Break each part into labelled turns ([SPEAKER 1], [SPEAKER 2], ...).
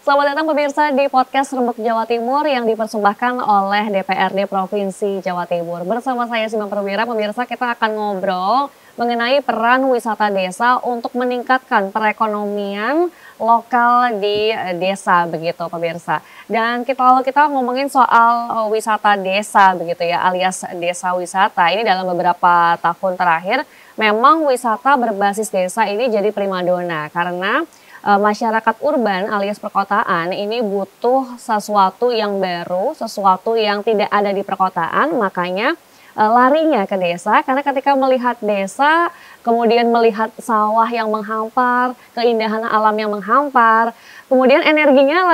[SPEAKER 1] Selamat datang pemirsa di podcast Rembuk Jawa Timur yang dipersembahkan oleh DPRD Provinsi Jawa Timur. Bersama saya Sima Perwira, pemirsa kita akan ngobrol mengenai peran wisata desa untuk meningkatkan perekonomian lokal di desa begitu pemirsa. Dan kalau kita ngomongin soal wisata desa begitu ya, alias desa wisata, ini dalam beberapa tahun terakhir memang wisata berbasis desa ini jadi primadona karena masyarakat urban alias perkotaan ini butuh sesuatu yang baru, sesuatu yang tidak ada di perkotaan, makanya larinya ke desa karena ketika melihat desa, kemudian melihat sawah yang menghampar, keindahan alam yang menghampar, kemudian energinya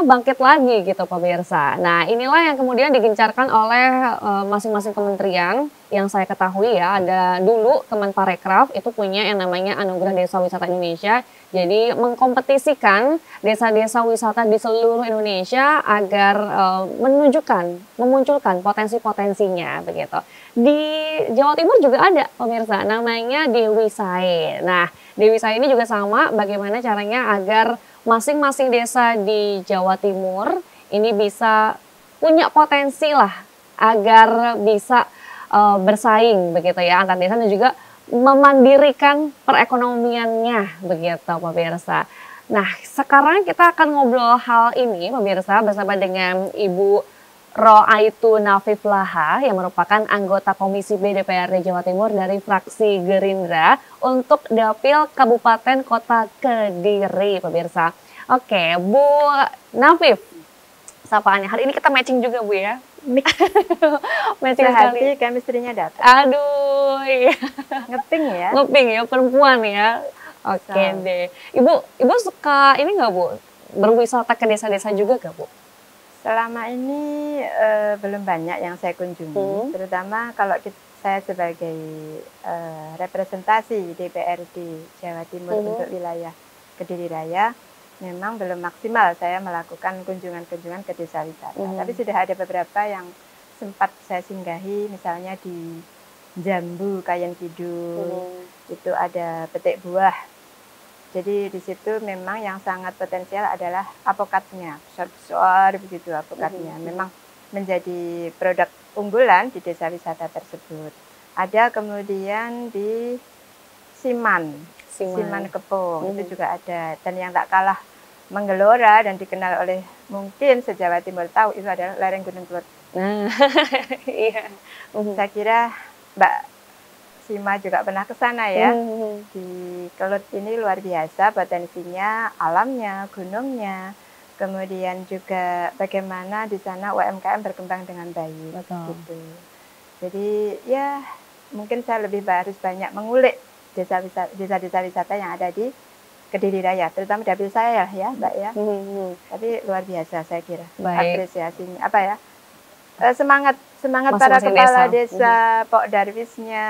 [SPEAKER 1] bangkit lagi gitu pemirsa. Nah, inilah yang kemudian digencarkan oleh masing-masing kementerian yang saya ketahui ya. Ada dulu Kemenparekraf itu punya yang namanya Anugerah Desa Wisata Indonesia. Jadi mengkompetisikan desa-desa wisata di seluruh Indonesia agar memunculkan potensi-potensinya begitu. Di Jawa Timur juga ada pemirsa, namanya Dewi Sae. Nah, Dewi Sae ini juga sama bagaimana caranya agar masing-masing desa di Jawa Timur ini bisa punya potensi lah agar bisa bersaing begitu ya antar desa dan juga memandirikan perekonomiannya begitu pemirsa. Nah, sekarang kita akan ngobrol hal ini pemirsa bersama dengan Ibu Roaitu Nafif Laha yang merupakan anggota Komisi B DPRD Jawa Timur dari fraksi Gerindra untuk Dapil Kabupaten Kota Kediri pemirsa. Oke, Bu Nafif, sapaannya hari ini kita matching juga Bu ya.
[SPEAKER 2] Matching sekali, chemistry-nya dapat.
[SPEAKER 1] Aduh, iya.
[SPEAKER 2] Ngeping ya.
[SPEAKER 1] Ngeping ya, perempuan ya. Oke deh. Ibu suka ini nggak Bu? Berwisata ke desa-desa juga nggak Bu?
[SPEAKER 2] Selama ini belum banyak yang saya kunjungi, terutama kalau saya sebagai representasi DPRD Jawa Timur untuk wilayah Kediri Raya, memang belum maksimal saya melakukan kunjungan-kunjungan ke desa wisata. Tapi sudah ada beberapa yang sempat saya singgahi, misalnya di Jambu, Kayen Kidul, itu ada petik buah. Jadi di situ memang yang sangat potensial adalah apokatnya, besar-besar begitu apokatnya. Memang menjadi produk unggulan di desa wisata tersebut. Ada kemudian di Siman Kepung, itu juga ada. Dan yang tak kalah menggelora dan dikenal oleh mungkin se-Jawa Timur tahu itu adalah lereng Gunung Kelut.
[SPEAKER 1] Iya.
[SPEAKER 2] Saya kira Mbak Sima juga pernah ke sana ya. Di Kelut ini luar biasa potensinya, alamnya, gunungnya. Kemudian juga bagaimana di sana UMKM berkembang dengan baik.
[SPEAKER 1] Betul.
[SPEAKER 2] Gitu. Jadi ya mungkin saya harus banyak mengulik desa-desa wisata yang ada di Kediri Raya, terutama dapil saya ya Mbak ya. Tapi luar biasa saya kira. Apresiasinya apa ya? Semangat para kepala desa, Pok Darwisnya,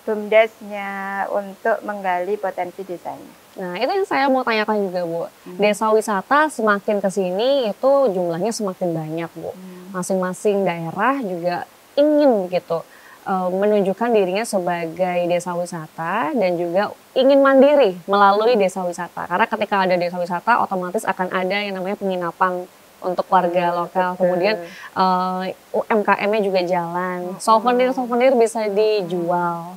[SPEAKER 2] Bumdesnya untuk menggali potensi desanya.
[SPEAKER 1] Nah, itu yang saya mau tanyakan juga Bu. Desa wisata semakin ke sini itu jumlahnya semakin banyak Bu. Masing-masing daerah juga ingin gitu menunjukkan dirinya sebagai desa wisata dan juga ingin mandiri melalui desa wisata. Karena ketika ada desa wisata otomatis akan ada yang namanya penginapan untuk warga lokal. Kemudian UMKM-nya juga jalan. Souvenir bisa dijual.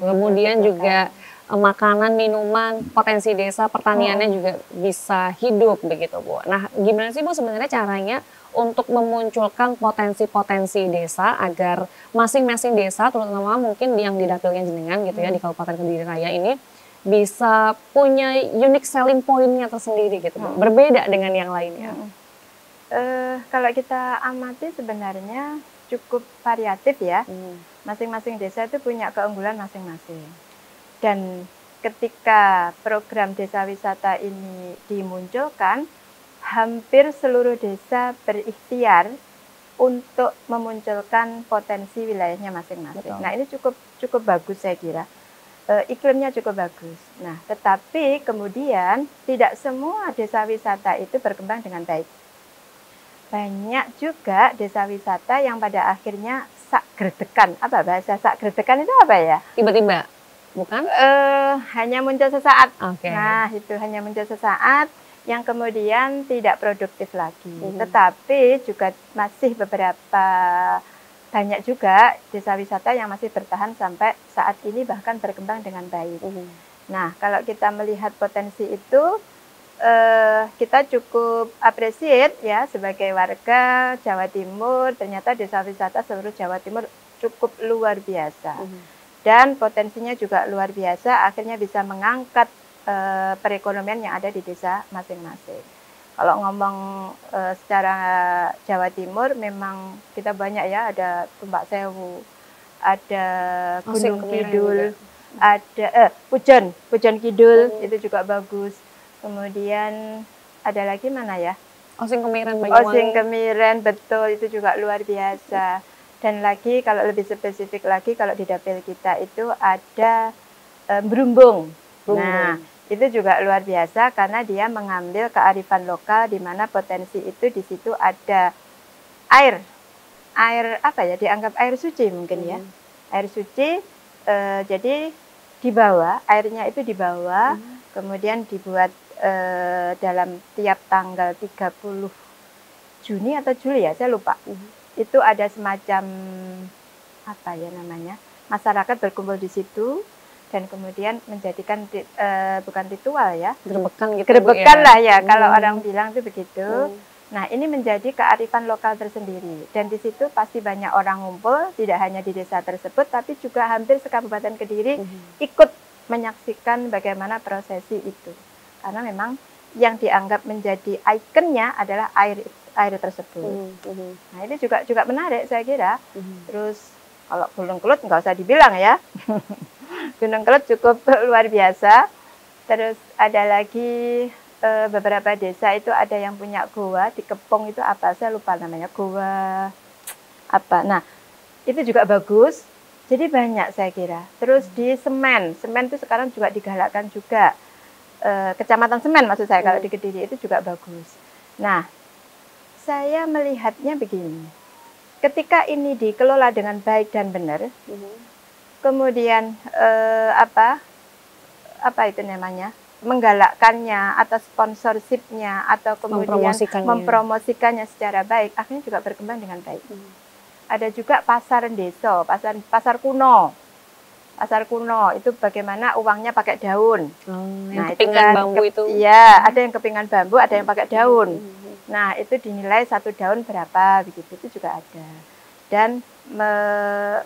[SPEAKER 1] Kemudian juga makanan, minuman, potensi desa, pertaniannya juga bisa hidup begitu Bu. Nah, gimana sih Bu sebenarnya caranya untuk memunculkan potensi-potensi desa agar masing-masing desa, terutama mungkin yang di dapilnya jenengan gitu ya di Kabupaten Kediri Raya ini bisa punya unique selling point-nya tersendiri gitu Bu, berbeda dengan yang lainnya.
[SPEAKER 2] Kalau kita amati sebenarnya cukup variatif ya. Masing-masing desa itu punya keunggulan masing-masing. Dan ketika program desa wisata ini dimunculkan, hampir seluruh desa berikhtiar untuk memunculkan potensi wilayahnya masing-masing. Nah, ini cukup bagus saya kira. Iklimnya cukup bagus. Nah, tetapi kemudian tidak semua desa wisata itu berkembang dengan baik. Banyak juga desa wisata yang pada akhirnya sakgredekan. Apa bahasa sakgredekan itu apa ya?
[SPEAKER 1] Tiba-tiba, bukan?
[SPEAKER 2] Hanya muncul sesaat.
[SPEAKER 1] Okay.
[SPEAKER 2] Nah, itu hanya muncul sesaat. yang kemudian tidak produktif lagi. Tetapi juga masih beberapa banyak juga desa wisata yang masih bertahan sampai saat ini bahkan berkembang dengan baik. Nah, kalau kita melihat potensi itu, kita cukup appreciate ya sebagai warga Jawa Timur, ternyata desa wisata seluruh Jawa Timur cukup luar biasa. Dan potensinya juga luar biasa, akhirnya bisa mengangkat perekonomian yang ada di desa masing-masing. Kalau ngomong secara Jawa Timur, memang kita banyak ya, ada Tumpak Sewu, ada Gunung Kidul, ada Pujon Kidul, itu juga bagus. Kemudian ada lagi mana ya?
[SPEAKER 1] Osing Kemiren Banyuwangi.
[SPEAKER 2] Osing Kemiren, betul, itu juga luar biasa. Dan lagi kalau lebih spesifik lagi, kalau di dapil kita itu ada Brumbung. Nah, itu juga luar biasa karena dia mengambil kearifan lokal di mana potensi itu di situ ada air apa ya, dianggap air suci mungkin ya, air suci. Jadi dibawa, airnya itu dibawa, kemudian dibuat dalam tiap tanggal 30 Juni atau Juli ya, saya lupa. Itu ada semacam apa ya namanya, masyarakat berkumpul di situ dan kemudian menjadikan bukan ritual ya,
[SPEAKER 1] gerbekan gitu,
[SPEAKER 2] gerbekan lah ya, kalau orang bilang itu begitu. Nah, ini menjadi kearifan lokal tersendiri dan di situ pasti banyak orang ngumpul, tidak hanya di desa tersebut tapi juga hampir sekabupaten Kediri ikut menyaksikan bagaimana prosesi itu, karena memang yang dianggap menjadi ikonnya adalah air tersebut. Nah, ini juga menarik saya kira. Terus kalau Gunung Kelut nggak usah dibilang ya. Gunung Kelut cukup luar biasa. Terus ada lagi beberapa desa itu ada yang punya goa di Kepong, itu apa saya lupa namanya, goa apa. Nah, itu juga bagus. Jadi banyak saya kira. Terus di Semen itu sekarang juga digalakkan juga. Kecamatan Semen maksud saya, kalau di Kediri itu juga bagus. Nah, saya melihatnya begini. Ketika ini dikelola dengan baik dan benar, kemudian apa itu namanya, menggalakkannya atau sponsorshipnya atau kemudian mempromosikannya secara baik, akhirnya juga berkembang dengan baik. Ada juga pasar desa, pasar kuno. Pasar kuno itu bagaimana uangnya pakai daun.
[SPEAKER 1] Nah, itu kan bambu itu.
[SPEAKER 2] Iya, ada yang kepingan bambu, ada yang pakai daun. Nah, itu dinilai 1 daun berapa begitu, itu juga ada. Dan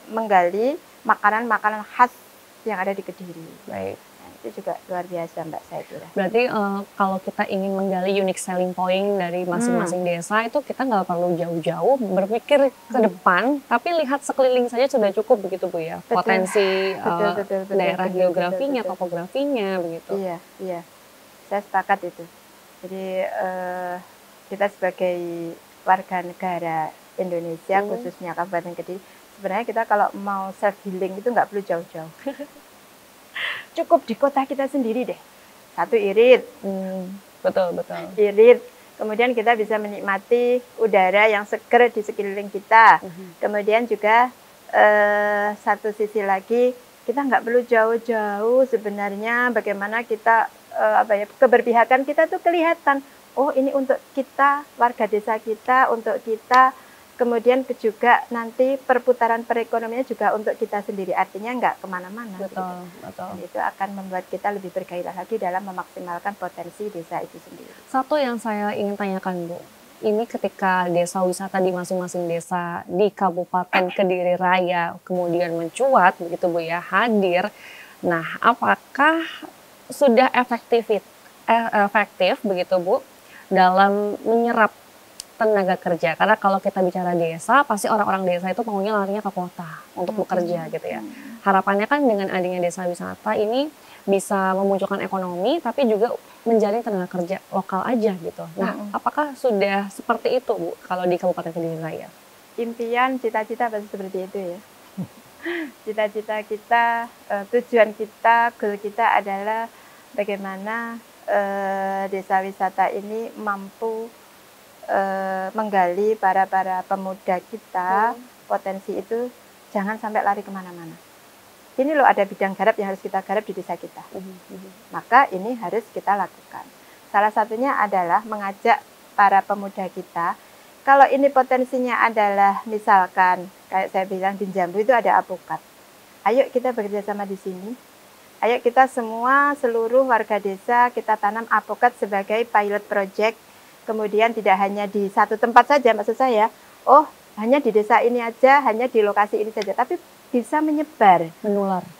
[SPEAKER 2] menggali makanan-makanan khas yang ada di Kediri.
[SPEAKER 1] Baik.
[SPEAKER 2] Itu juga luar biasa Mbak, saya kira.
[SPEAKER 1] Berarti kalau kita ingin menggali unique selling point dari masing-masing desa, itu kita nggak perlu jauh-jauh berpikir ke depan, tapi lihat sekeliling saja sudah cukup begitu Bu ya.
[SPEAKER 2] Betul.
[SPEAKER 1] Potensi
[SPEAKER 2] Betul,
[SPEAKER 1] daerah geografinya, topografinya begitu.
[SPEAKER 2] Iya, saya sepakat itu. Jadi kita sebagai warga negara Indonesia, khususnya Kabupaten Kediri, sebenarnya kita kalau mau self healing itu nggak perlu jauh-jauh. Cukup di kota kita sendiri deh. 1 irit.
[SPEAKER 1] Betul.
[SPEAKER 2] Irit. Kemudian kita bisa menikmati udara yang seger di sekeliling kita. Kemudian juga satu sisi lagi, kita nggak perlu jauh-jauh sebenarnya bagaimana kita keberpihakan kita tuh kelihatan. Oh, ini untuk kita, warga desa kita, untuk kita. Kemudian juga nanti perputaran perekonomiannya juga untuk kita sendiri, artinya nggak kemana-mana.
[SPEAKER 1] Betul.
[SPEAKER 2] Dan itu akan membuat kita lebih bergairah lagi dalam memaksimalkan potensi desa itu sendiri.
[SPEAKER 1] Satu yang saya ingin tanyakan Bu, ini ketika desa wisata di masing-masing desa di Kabupaten Kediri Raya kemudian mencuat begitu Bu ya, hadir. Nah, apakah sudah efektif begitu Bu dalam menyerap tenaga kerja? Karena kalau kita bicara desa, pasti orang-orang desa itu maunya larinya ke kota untuk bekerja gitu ya. Harapannya kan dengan adanya desa wisata ini bisa memunculkan ekonomi, tapi juga menjalin tenaga kerja lokal aja gitu. Nah, apakah sudah seperti itu Bu kalau di Kabupaten Kediri Raya?
[SPEAKER 2] Impian, cita-cita pasti seperti itu ya. Cita-cita kita, tujuan kita, goal kita adalah bagaimana desa wisata ini mampu menggali para pemuda kita, potensi itu jangan sampai lari kemana-mana. Ini loh ada bidang garap yang harus kita garap di desa kita. Maka ini harus kita lakukan. Salah satunya adalah mengajak para pemuda kita. Kalau ini potensinya adalah misalkan kayak saya bilang di Jambu itu ada alpukat. Ayo kita bekerja sama di sini. Ayo kita semua seluruh warga desa kita tanam alpukat sebagai pilot project. Kemudian tidak hanya di satu tempat saja maksud saya. Oh, hanya di desa ini aja, hanya di lokasi ini saja, tapi bisa menyebar,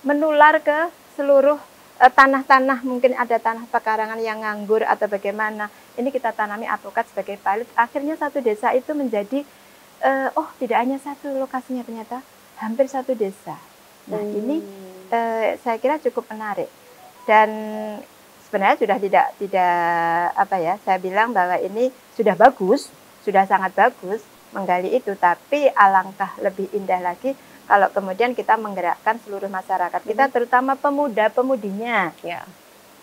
[SPEAKER 2] menular ke seluruh tanah-tanah, mungkin ada tanah pekarangan yang nganggur atau bagaimana. Ini kita tanami alpukat sebagai pilot. Akhirnya satu desa itu menjadi, oh tidak hanya satu lokasinya ternyata, hampir satu desa. Nah ini saya kira cukup menarik. Dan sebenarnya sudah tidak apa ya, saya bilang bahwa ini sudah bagus, sudah sangat bagus menggali itu. Tapi alangkah lebih indah lagi kalau kemudian kita menggerakkan seluruh masyarakat kita, terutama pemuda-pemudinya,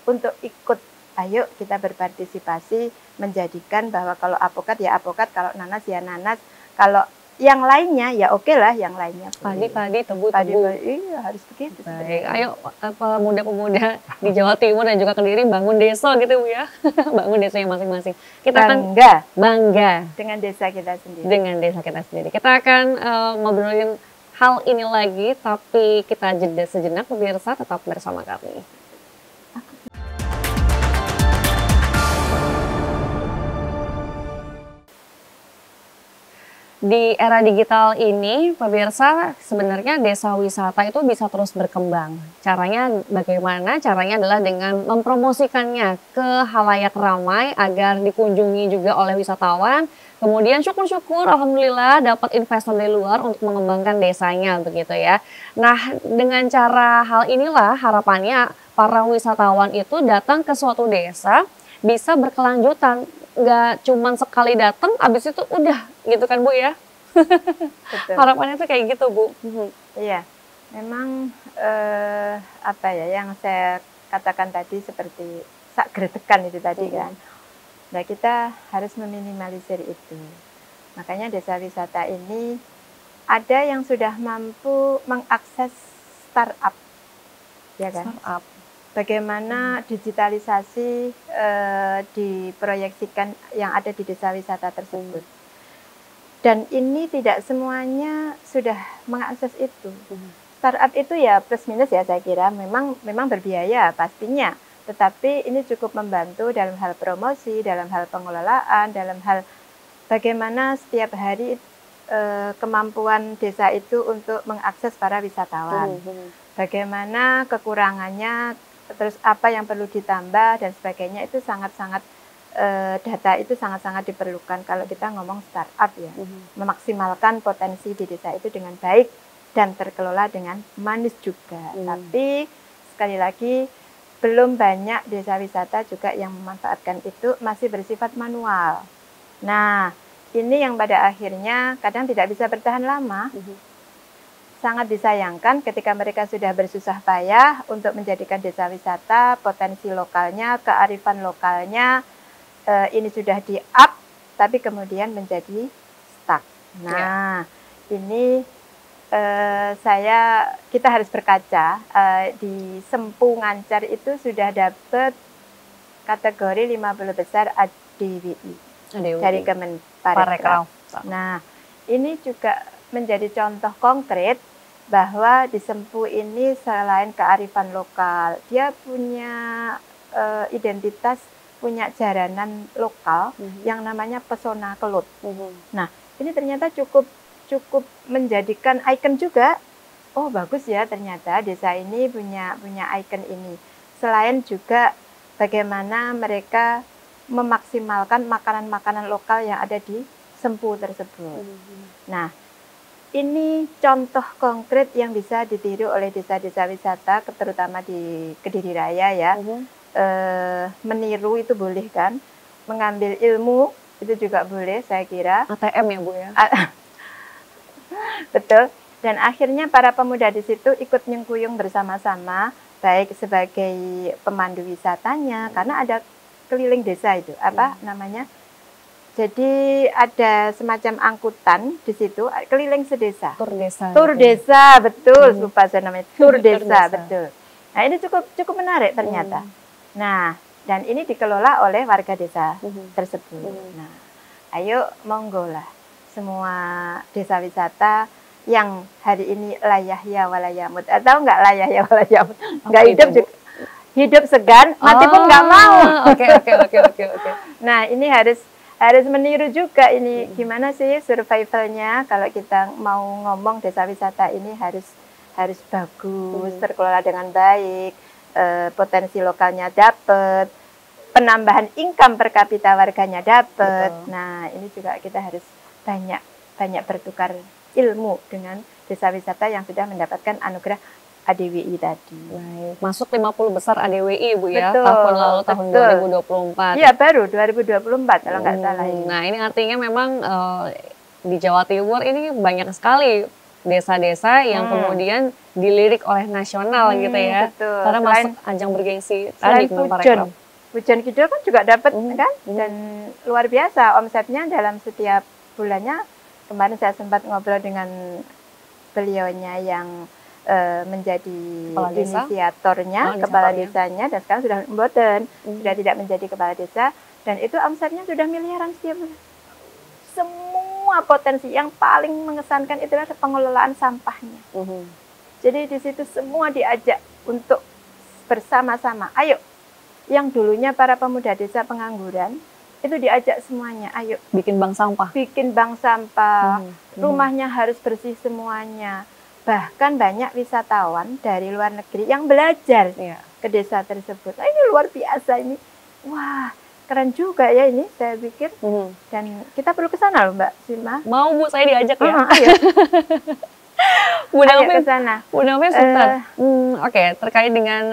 [SPEAKER 2] untuk ikut. Ayo kita berpartisipasi menjadikan bahwa kalau alpukat ya alpukat, kalau nanas ya nanas, kalau yang lainnya ya oke lah, yang lainnya.
[SPEAKER 1] Padi, tebu.
[SPEAKER 2] Iya harus begitu.
[SPEAKER 1] Baik, ayo pemuda-pemuda di Jawa Timur dan juga Kediri bangun desa gitu Bu ya, bangun desa yang masing-masing. Kita bangga
[SPEAKER 2] dengan desa kita sendiri.
[SPEAKER 1] Kita akan ngobrolin hal ini lagi, tapi kita jeda sejenak, pemirsa tetap bersama kami. Di era digital ini, pemirsa, sebenarnya desa wisata itu bisa terus berkembang. Caranya bagaimana? Caranya adalah dengan mempromosikannya ke halayak ramai agar dikunjungi juga oleh wisatawan. Kemudian syukur-syukur, alhamdulillah dapat investor dari luar untuk mengembangkan desanya, begitu ya. Nah, dengan cara hal inilah harapannya para wisatawan itu datang ke suatu desa bisa berkelanjutan. Nggak cuma sekali datang, abis itu udah gitu kan Bu ya. Harapannya tuh kayak gitu Bu.
[SPEAKER 2] Iya, memang apa ya yang saya katakan tadi seperti sak gretekan itu tadi kan. Nah kita harus meminimalisir itu. Makanya desa wisata ini ada yang sudah mampu mengakses startup, ya kan? Startup. Bagaimana digitalisasi diproyeksikan yang ada di desa wisata tersebut. Dan ini tidak semuanya sudah mengakses itu. Startup itu ya plus minus ya saya kira, memang berbiaya pastinya. Tetapi ini cukup membantu dalam hal promosi, dalam hal pengelolaan, dalam hal bagaimana setiap hari kemampuan desa itu untuk mengakses para wisatawan. Bagaimana kekurangannya, terus apa yang perlu ditambah dan sebagainya, itu sangat-sangat data itu sangat-sangat diperlukan kalau kita ngomong startup ya. Memaksimalkan potensi di desa itu dengan baik dan terkelola dengan manis juga. Tapi sekali lagi belum banyak desa wisata juga yang memanfaatkan itu, masih bersifat manual. Nah, ini yang pada akhirnya kadang tidak bisa bertahan lama. Sangat disayangkan ketika mereka sudah bersusah payah untuk menjadikan desa wisata, potensi lokalnya, kearifan lokalnya, ini sudah di-up, tapi kemudian menjadi stuck. Nah, ini kita harus berkaca, di Sempu Ngancar itu sudah dapat kategori 50 besar ADWI dari Kemenparekraf. Nah, ini juga menjadi contoh konkret bahwa di Sempu ini selain kearifan lokal, dia punya identitas, punya jaranan lokal yang namanya pesona Kelut. Nah, ini ternyata cukup menjadikan ikon juga. Oh, bagus ya ternyata desa ini punya ikon ini. Selain juga bagaimana mereka memaksimalkan makanan-makanan lokal yang ada di Sempu tersebut. Nah, ini contoh konkret yang bisa ditiru oleh desa-desa wisata, terutama di Kediri Raya ya. Meniru itu boleh kan, mengambil ilmu itu juga boleh saya kira.
[SPEAKER 1] ATM ya Bu ya.
[SPEAKER 2] Betul. Dan akhirnya para pemuda di situ ikut nyengkuyung bersama-sama, baik sebagai pemandu wisatanya, karena ada keliling desa itu, apa namanya? Jadi ada semacam angkutan di situ, keliling sedesa. Tur desa, betul. Lupa saya namanya. Tur desa, betul. Nah ini cukup menarik ternyata. Nah Dan ini dikelola oleh warga desa tersebut. Nah, ayo monggo lah semua desa wisata yang hari ini layah ya walayamut atau enggak layah ya walayamut, enggak hidup juga, hidup segan, mati pun enggak mau.
[SPEAKER 1] Oke.
[SPEAKER 2] Nah, ini harus meniru juga ini gimana sih survivalnya kalau kita mau ngomong desa wisata ini harus bagus, terkelola dengan baik, potensi lokalnya dapat, penambahan income per kapita warganya dapat. Nah, ini juga kita harus banyak bertukar ilmu dengan desa wisata yang sudah mendapatkan anugerah ADWI tadi.
[SPEAKER 1] Baik. Masuk 50 besar ADWI Bu ya,
[SPEAKER 2] Betul,
[SPEAKER 1] tahun lalu tahun 2024.
[SPEAKER 2] Iya, baru 2024 kalau nggak salah ini.
[SPEAKER 1] Nah, ini artinya memang di Jawa Timur ini banyak sekali desa-desa yang kemudian dilirik oleh nasional gitu ya.
[SPEAKER 2] Betul.
[SPEAKER 1] Karena masuk ajang bergengsi tadi
[SPEAKER 2] Pujon. Pujon Kidul kan juga dapat kan, dan luar biasa omsetnya dalam setiap bulannya. Kemarin saya sempat ngobrol dengan beliaunya yang menjadi inisiatornya, kepala desanya, dan sekarang sudah sudah tidak menjadi kepala desa, dan itu omsetnya sudah miliaran setiap bulan. Semua potensi yang paling mengesankan itu adalah pengelolaan sampahnya. Jadi di situ semua diajak untuk bersama-sama. Ayo, yang dulunya para pemuda desa pengangguran itu diajak semuanya. Ayo
[SPEAKER 1] bikin bank sampah.
[SPEAKER 2] Bikin bank sampah. Rumahnya harus bersih semuanya. Bahkan banyak wisatawan dari luar negeri yang belajar ke desa tersebut. Nah, ini luar biasa ini. Wah, keren juga ya ini saya pikir. Dan kita perlu ke sana loh Mbak Sima.
[SPEAKER 1] Mau Bu, saya diajak ya.
[SPEAKER 2] Ayo.
[SPEAKER 1] Bu Dampin
[SPEAKER 2] ke sana.
[SPEAKER 1] Bu Dampin sebentar. Oke, terkait dengan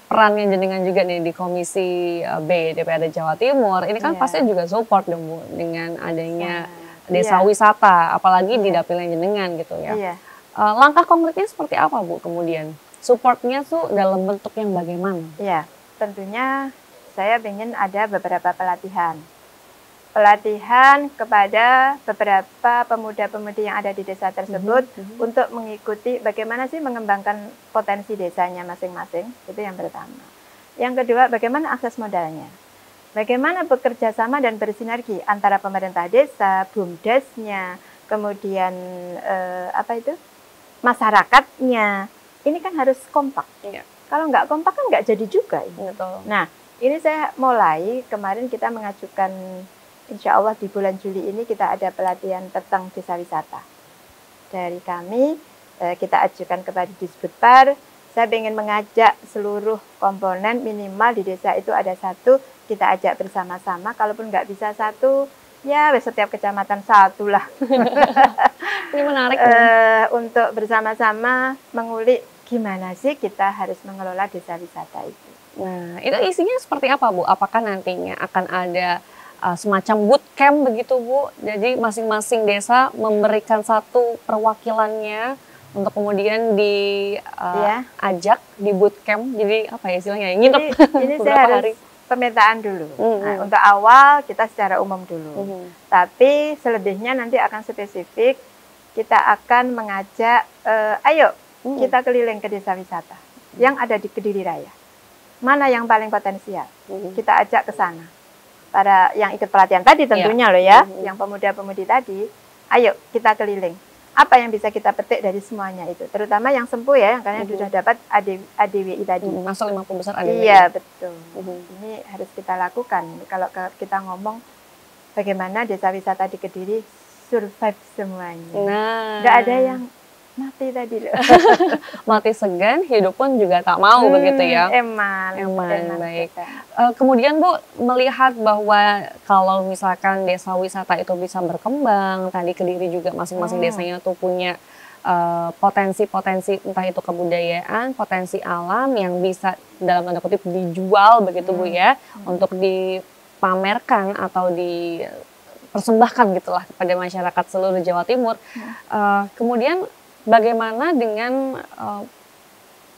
[SPEAKER 1] perannya jenengan juga nih di Komisi B DPRD Jawa Timur. Ini kan pasti juga support dong Bu dengan adanya desa wisata, apalagi di dapilnya jenengan gitu ya. Langkah konkretnya seperti apa Bu kemudian? Supportnya tuh dalam bentuk yang bagaimana?
[SPEAKER 2] Iya, tentunya saya ingin ada beberapa pelatihan. Pelatihan kepada beberapa pemuda-pemudi yang ada di desa tersebut untuk mengikuti bagaimana sih mengembangkan potensi desanya masing-masing. Itu yang pertama. Yang kedua, bagaimana akses modalnya. Bagaimana bekerja sama dan bersinergi antara pemerintah desa, BUMDesnya, kemudian masyarakatnya. Ini kan harus kompak. Kalau nggak kompak kan nggak jadi juga.
[SPEAKER 1] Betul.
[SPEAKER 2] Nah, ini saya mulai kemarin kita mengajukan, insya Allah di bulan Juli ini kita ada pelatihan tentang desa wisata. Dari kami, kita ajukan kepada Disbudpar. Saya ingin mengajak seluruh komponen minimal di desa itu ada satu, kita ajak bersama-sama. Kalaupun nggak bisa satu, ya setiap kecamatan satu lah.
[SPEAKER 1] Ini menarik.
[SPEAKER 2] Untuk bersama-sama mengulik gimana sih kita harus mengelola desa wisata itu.
[SPEAKER 1] Nah, itu isinya seperti apa Bu? Apakah nantinya akan ada semacam bootcamp begitu Bu? Jadi masing-masing desa memberikan satu perwakilannya untuk kemudian diajak di bootcamp. Jadi apa ya istilahnya? Nginep
[SPEAKER 2] ini saya harus pemetaan dulu. Nah, untuk awal kita secara umum dulu. Tapi selebihnya nanti akan spesifik. Kita akan mengajak, ayo kita keliling ke desa wisata yang ada di Kediri Raya. Mana yang paling potensial? Kita ajak ke sana. Para yang ikut pelatihan tadi tentunya loh ya, yang pemuda-pemudi tadi, ayo kita keliling. Apa yang bisa kita petik dari semuanya itu? Terutama yang sempuh ya, yang kalian sudah dapat ADWI tadi.
[SPEAKER 1] Masuk 50 besar ADWI.
[SPEAKER 2] Iya, betul. Ini harus kita lakukan. Kalau kita ngomong bagaimana desa wisata di Kediri survive semuanya.
[SPEAKER 1] Nah,
[SPEAKER 2] nggak ada yang mati tadi loh.
[SPEAKER 1] Mati segan, hidup pun juga tak mau begitu ya.
[SPEAKER 2] Eman
[SPEAKER 1] baik. Kemudian Bu melihat bahwa kalau misalkan desa wisata itu bisa berkembang, tadi Kediri juga masing-masing desanya tuh punya potensi-potensi entah itu kebudayaan, potensi alam yang bisa dalam tanda kutip dijual begitu Bu ya, untuk dipamerkan atau persembahkan gitulah kepada masyarakat seluruh Jawa Timur. Kemudian bagaimana dengan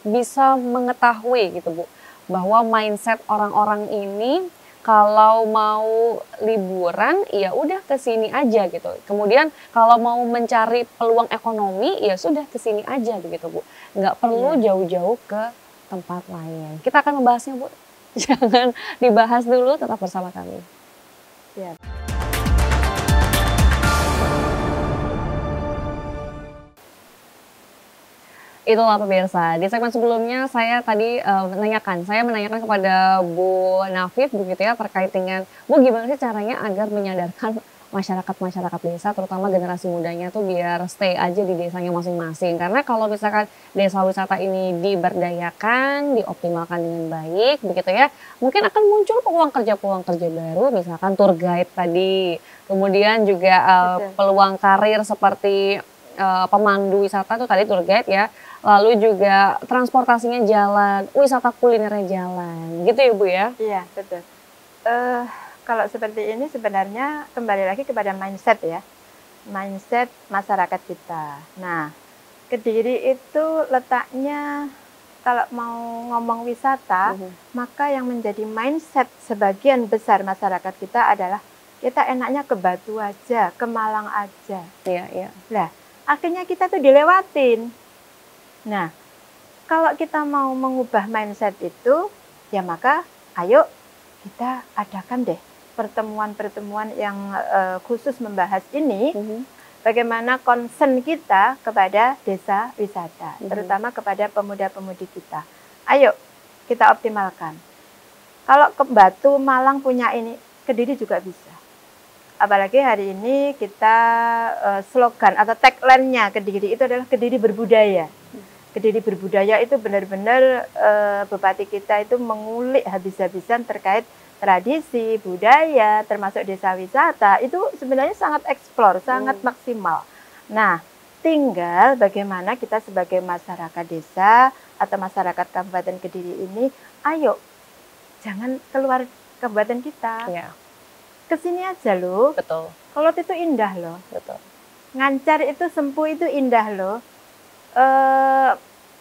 [SPEAKER 1] bisa mengetahui gitu Bu bahwa mindset orang-orang ini kalau mau liburan ya udah ke sini aja gitu. Kemudian kalau mau mencari peluang ekonomi ya sudah ke sini aja begitu Bu. Nggak perlu jauh-jauh ke tempat lain. Kita akan membahasnya Bu Jangan dibahas dulu, tetap bersama kami.
[SPEAKER 2] Siap.
[SPEAKER 1] Itulah pemirsa, di segmen sebelumnya saya tadi menanyakan kepada Bu Nafif begitu ya, terkait dengan Bu gimana sih caranya agar menyadarkan masyarakat desa, terutama generasi mudanya tuh biar stay aja di desanya masing-masing. Karena kalau misalkan desa wisata ini diberdayakan, dioptimalkan dengan baik begitu ya, mungkin akan muncul peluang kerja baru, misalkan tour guide tadi, kemudian juga peluang karir seperti pemandu wisata tuh tadi, tour guide ya, lalu juga transportasinya jalan, wisata kulinernya jalan, gitu ya Bu ya?
[SPEAKER 2] Iya, betul. Kalau seperti ini sebenarnya kembali lagi kepada mindset ya, mindset masyarakat kita. Nah, Kediri itu letaknya kalau mau ngomong wisata, maka yang menjadi mindset sebagian besar masyarakat kita adalah kita enaknya ke Batu aja, ke Malang aja.
[SPEAKER 1] Iya, iya.
[SPEAKER 2] Lah, akhirnya kita tuh dilewatin. Nah, kalau kita mau mengubah mindset itu, ya maka ayo kita adakan deh pertemuan-pertemuan yang khusus membahas ini, bagaimana concern kita kepada desa wisata, terutama kepada pemuda-pemudi kita. Ayo kita optimalkan. Kalau ke Batu, Malang punya ini, Kediri juga bisa. Apalagi hari ini kita slogan atau tagline-nya Kediri itu adalah Kediri berbudaya. Kediri berbudaya itu benar-benar Bupati kita itu mengulik habis-habisan terkait tradisi, budaya, termasuk desa wisata, itu sebenarnya sangat eksplor, sangat maksimal. Nah, tinggal bagaimana kita sebagai masyarakat desa atau masyarakat Kabupaten Kediri ini, ayo, jangan keluar kabupaten kita.
[SPEAKER 1] Ya.
[SPEAKER 2] Kesini aja loh.
[SPEAKER 1] Betul.
[SPEAKER 2] Kolot itu indah loh.
[SPEAKER 1] Betul.
[SPEAKER 2] Ngancar itu, Sempu itu indah loh.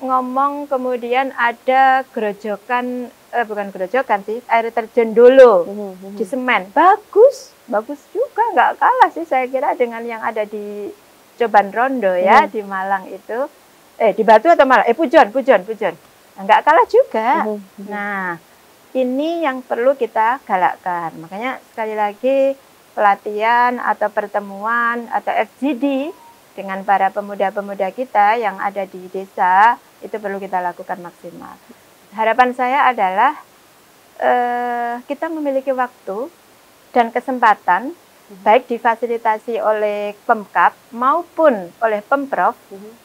[SPEAKER 2] Ngomong kemudian ada gerojokan, bukan gerojokan sih, air terjun dulu di Semen, bagus juga, nggak kalah sih saya kira dengan yang ada di Coban Rondo ya, di Malang itu, di Batu atau Malang, Pujon, nah, nggak kalah juga. Nah, ini yang perlu kita galakkan, makanya sekali lagi pelatihan atau pertemuan atau FGD dengan para pemuda-pemuda kita yang ada di desa, itu perlu kita lakukan maksimal. Harapan saya adalah kita memiliki waktu dan kesempatan, baik difasilitasi oleh Pemkab maupun oleh Pemprov,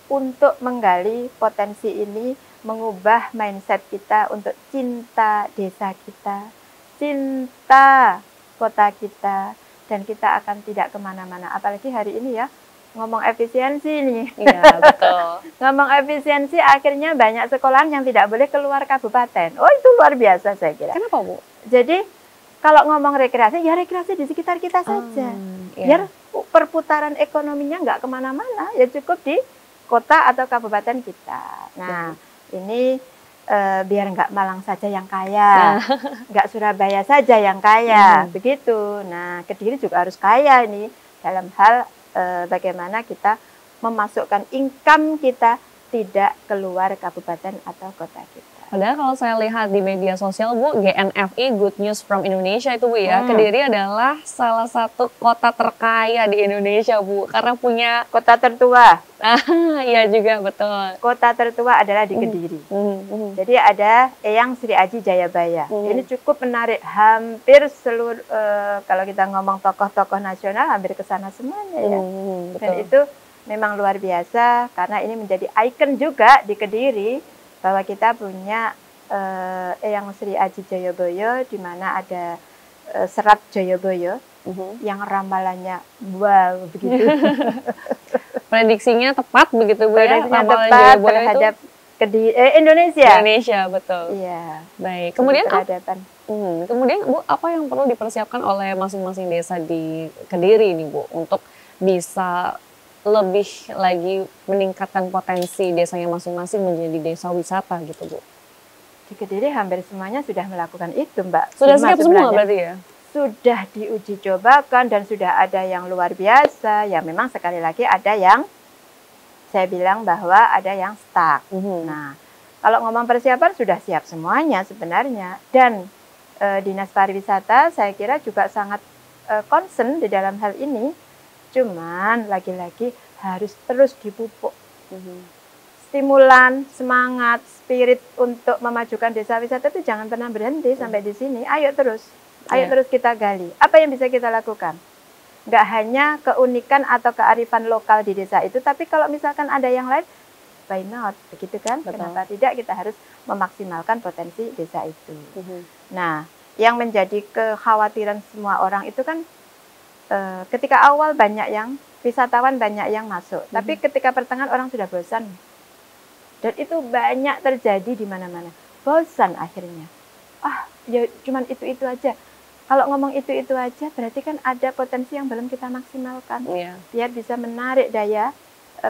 [SPEAKER 2] untuk menggali potensi ini, mengubah mindset kita untuk cinta desa kita, cinta kota kita, dan kita akan tidak kemana-mana. Apalagi hari ini ya, ngomong efisiensi nih.
[SPEAKER 1] Iya, betul.
[SPEAKER 2] Ngomong efisiensi, akhirnya banyak sekolahan yang tidak boleh keluar kabupaten. Oh, itu luar biasa saya kira.
[SPEAKER 1] Kenapa, Bu?
[SPEAKER 2] Jadi, kalau ngomong rekreasi, ya rekreasi di sekitar kita saja. Biar perputaran ekonominya nggak kemana-mana, ya cukup di kota atau kabupaten kita. Nah, ini biar nggak Malang saja yang kaya, nggak Surabaya saja yang kaya, begitu. Nah, Kediri juga harus kaya ini dalam hal bagaimana kita memasukkan income kita tidak keluar kabupaten atau kota kita.
[SPEAKER 1] Padahal kalau saya lihat di media sosial, Bu, GNFI, Good News from Indonesia itu, Bu ya, Kediri adalah salah satu kota terkaya di Indonesia, Bu, karena punya
[SPEAKER 2] kota tertua.
[SPEAKER 1] Iya juga, betul.
[SPEAKER 2] Kota tertua adalah di Kediri. Jadi ada Eyang Sri Aji Jayabaya. Ini cukup menarik, hampir seluruh, kalau kita ngomong tokoh-tokoh nasional, hampir ke sana semuanya ya. Dan itu memang luar biasa, karena ini menjadi ikon juga di Kediri, bahwa kita punya Eyang Sri Aji Jayabaya, di mana ada Serat Jayabaya yang ramalannya wow begitu.
[SPEAKER 1] Prediksinya tepat begitu, Bu ya?
[SPEAKER 2] Prediksinya tepat terhadap Indonesia.
[SPEAKER 1] Indonesia, betul.
[SPEAKER 2] Iya.
[SPEAKER 1] Baik. Kemudian Bu, apa yang perlu dipersiapkan oleh masing-masing desa di Kediri nih, Bu, untuk bisa lebih lagi meningkatkan potensi desanya masing-masing menjadi desa wisata gitu, Bu?
[SPEAKER 2] Di Kediri hampir semuanya sudah melakukan itu, Mbak.
[SPEAKER 1] Sudah siap semua berarti ya?
[SPEAKER 2] Sudah diuji cobakan dan sudah ada yang luar biasa. Ya memang sekali lagi ada yang saya bilang bahwa ada yang stuck. Nah, Kalau ngomong persiapan sudah siap semuanya sebenarnya. Dan Dinas Pariwisata saya kira juga sangat concern di dalam hal ini. Cuman lagi-lagi harus terus dipupuk. Stimulan, semangat, spirit untuk memajukan desa wisata itu jangan pernah berhenti sampai di sini. Ayo terus kita gali. Apa yang bisa kita lakukan? Nggak hanya keunikan atau kearifan lokal di desa itu, tapi kalau misalkan ada yang lain, why not? Begitu kan?
[SPEAKER 1] Betul.
[SPEAKER 2] Kenapa tidak kita harus memaksimalkan potensi desa itu. Nah, yang menjadi kekhawatiran semua orang itu kan ketika awal banyak yang wisatawan banyak yang masuk, tapi ketika pertengahan orang sudah bosan. Dan itu banyak terjadi di mana-mana. Bosan akhirnya. Ya cuman itu aja. Kalau ngomong itu aja berarti kan ada potensi yang belum kita maksimalkan. Biar bisa menarik daya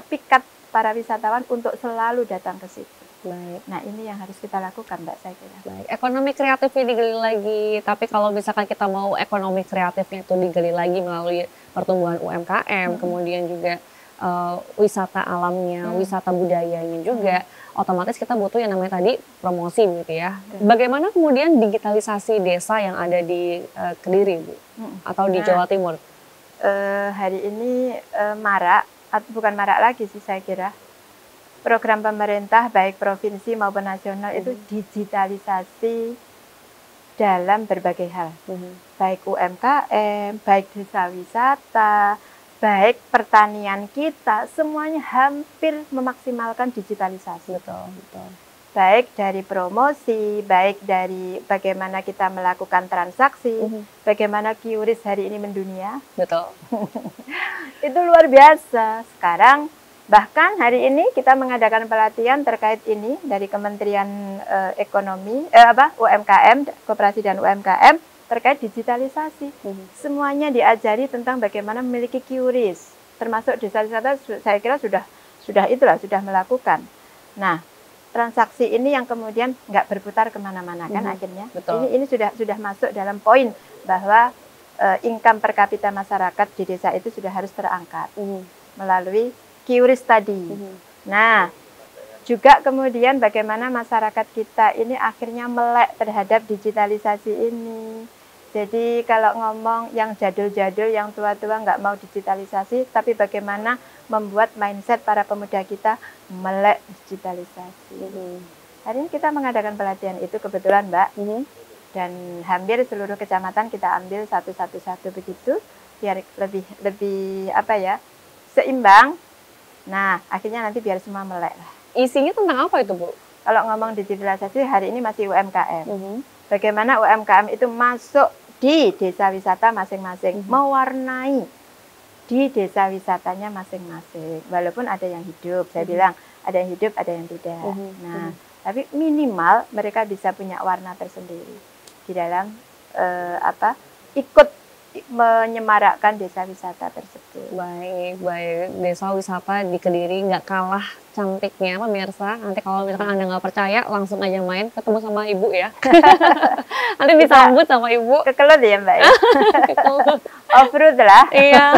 [SPEAKER 2] pikat para wisatawan untuk selalu datang ke situ.
[SPEAKER 1] Baik.
[SPEAKER 2] Nah, ini yang harus kita lakukan, Mbak, saya kira.
[SPEAKER 1] Baik, ekonomi kreatifnya digali lagi. Tapi kalau misalkan kita mau ekonomi kreatifnya itu digali lagi melalui pertumbuhan UMKM, kemudian juga wisata alamnya, wisata budayanya juga, otomatis kita butuh yang namanya tadi promosi gitu ya. Bagaimana kemudian digitalisasi desa yang ada di Kediri, Bu? Atau di Jawa Timur?
[SPEAKER 2] Hari ini marak, bukan marak lagi sih saya kira. Program pemerintah baik provinsi maupun nasional itu digitalisasi dalam berbagai hal. Baik UMKM, baik desa wisata, baik pertanian kita, semuanya hampir memaksimalkan digitalisasi.
[SPEAKER 1] Betul.
[SPEAKER 2] Baik dari promosi, baik dari bagaimana kita melakukan transaksi, bagaimana QRIS hari ini mendunia.
[SPEAKER 1] Betul.
[SPEAKER 2] Itu luar biasa. Sekarang bahkan hari ini kita mengadakan pelatihan terkait ini dari Kementerian Ekonomi, UMKM, Koperasi dan UMKM terkait digitalisasi. Semuanya diajari tentang bagaimana memiliki QRIS, termasuk desa wisata saya kira sudah melakukan. Nah, transaksi ini yang kemudian nggak berputar kemana-mana kan akhirnya.
[SPEAKER 1] Betul.
[SPEAKER 2] Ini sudah masuk dalam poin bahwa income per kapita masyarakat di desa itu sudah harus terangkat melalui QRIS tadi. Nah, juga kemudian bagaimana masyarakat kita ini akhirnya melek terhadap digitalisasi ini. Jadi kalau ngomong yang jadul-jadul, yang tua-tua nggak mau digitalisasi, tapi bagaimana membuat mindset para pemuda kita melek digitalisasi. Hari ini kita mengadakan pelatihan itu kebetulan, Mbak. Dan hampir seluruh kecamatan kita ambil satu begitu, biar lebih seimbang. Nah, akhirnya nanti biar semua melek lah.
[SPEAKER 1] Isinya tentang apa itu, Bu?
[SPEAKER 2] Kalau ngomong digitalisasi hari ini masih UMKM. Bagaimana UMKM itu masuk di desa wisata masing-masing, mewarnai di desa wisatanya masing-masing. Walaupun ada yang hidup, saya bilang ada yang hidup, ada yang tidak. Nah, tapi minimal mereka bisa punya warna tersendiri di dalam ikut menyemarakkan desa wisata tersebut.
[SPEAKER 1] Baik. Desa wisata di Kediri nggak kalah cantiknya, pemirsa. Nanti kalau misalkan Anda nggak percaya, langsung aja main ketemu sama Ibu ya. Nanti disambut sama Ibu.
[SPEAKER 2] Kekelut ya, Mbak ya? Off-road lah.
[SPEAKER 1] Iya.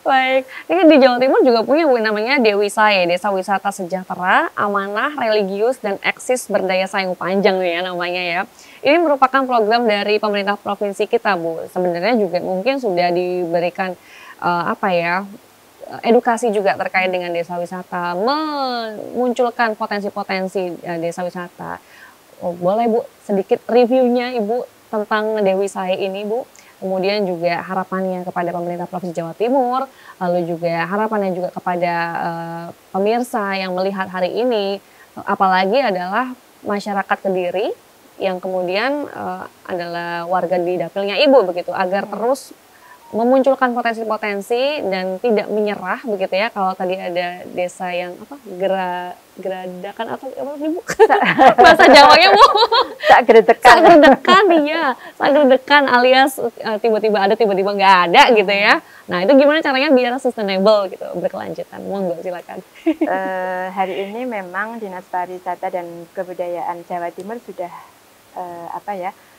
[SPEAKER 1] Baik, ini di Jawa Timur juga punya namanya Dewisaya, Desa Wisata Sejahtera, Amanah, Religius, dan Eksis Berdaya Saing, panjang ya namanya ya. Ini merupakan program dari pemerintah provinsi kita, Bu. Sebenarnya juga mungkin sudah diberikan edukasi juga terkait dengan desa wisata, memunculkan potensi-potensi desa wisata. Boleh Bu sedikit reviewnya Ibu tentang Dewisaya ini, Bu? Kemudian juga harapannya kepada pemerintah Provinsi Jawa Timur, lalu juga harapannya juga kepada pemirsa yang melihat hari ini, apalagi adalah masyarakat Kediri yang kemudian adalah warga di dapilnya Ibu begitu, agar terus memunculkan potensi-potensi dan tidak menyerah begitu ya. Kalau tadi ada desa yang geradakan atau apa nih Bu? Bahasa Jawanya Bu. Sagredekan alias tiba-tiba nggak ada gitu ya. Nah, itu gimana caranya biar sustainable gitu, berkelanjutan? Monggo silakan.
[SPEAKER 2] Hari ini memang Dinas Pariwisata dan Kebudayaan Jawa Timur sudah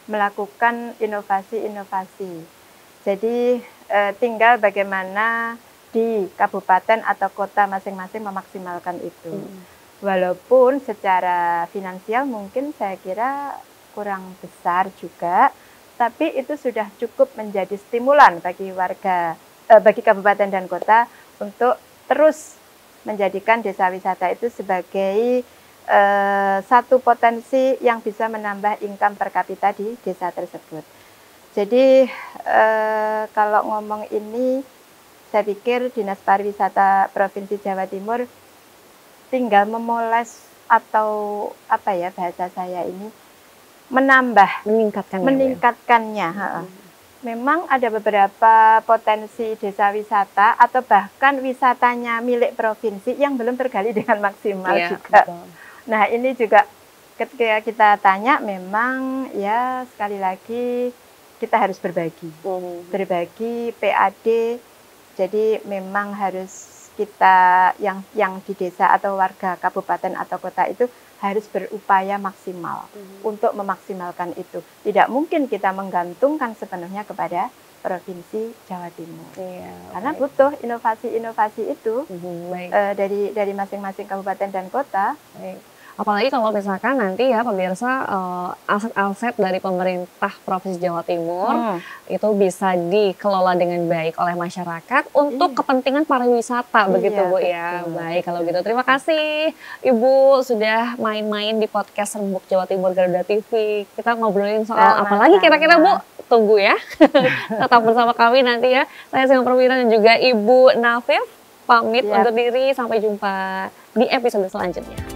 [SPEAKER 2] melakukan inovasi-inovasi. Jadi tinggal bagaimana di kabupaten atau kota masing-masing memaksimalkan itu. Walaupun secara finansial mungkin saya kira kurang besar juga, tapi itu sudah cukup menjadi stimulan bagi warga, bagi kabupaten dan kota untuk terus menjadikan desa wisata itu sebagai satu potensi yang bisa menambah income per kapita di desa tersebut. Jadi kalau ngomong ini, saya pikir Dinas Pariwisata Provinsi Jawa Timur tinggal memoles atau apa ya bahasa saya ini, meningkatkannya. Memang ada beberapa potensi desa wisata atau bahkan wisatanya milik provinsi yang belum tergali dengan maksimal juga. Betul. Nah ini juga ketika kita tanya memang ya sekali lagi kita harus berbagi, berbagi PAD. Jadi memang harus kita yang di desa atau warga kabupaten atau kota itu harus berupaya maksimal untuk memaksimalkan itu. Tidak mungkin kita menggantungkan sepenuhnya kepada Provinsi Jawa Timur. Karena butuh inovasi-inovasi itu dari masing-masing kabupaten dan kota.
[SPEAKER 1] Apalagi kalau misalkan nanti ya pemirsa aset-aset dari pemerintah Provinsi Jawa Timur itu bisa dikelola dengan baik oleh masyarakat untuk kepentingan pariwisata begitu Bu ya. Baik kalau gitu terima kasih Ibu sudah main-main di podcast Rembuk Jawa Timur Garuda TV. Kita ngobrolin soal apa lagi kira-kira Bu? Tunggu ya. Tetap bersama kami nanti ya. Saya Sima Perwira dan juga Ibu Nafif pamit undur diri, sampai jumpa di episode selanjutnya.